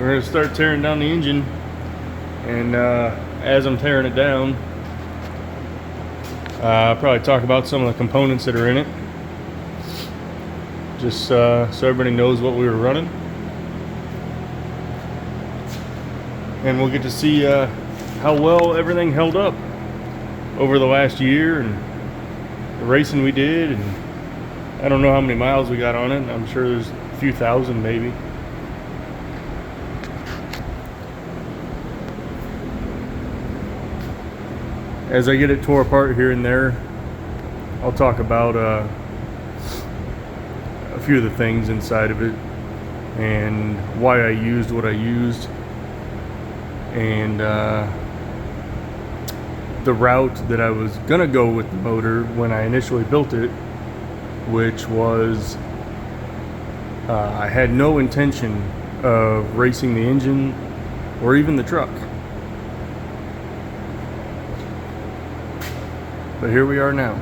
We're going to start tearing down the engine, and as I'm tearing it down, I'll probably talk about some of the components that are in it, just so everybody knows what we were running, and we'll get to see how well everything held up over the last year and the racing we did. And I don't know how many miles we got on it. I'm sure there's a few thousand maybe. As I get it tore apart here and there, I'll talk about a few of the things inside of it and why I used what I used, and the route that I was gonna go with the motor when I initially built it, which was I had no intention of racing the engine or even the truck. But here we are now.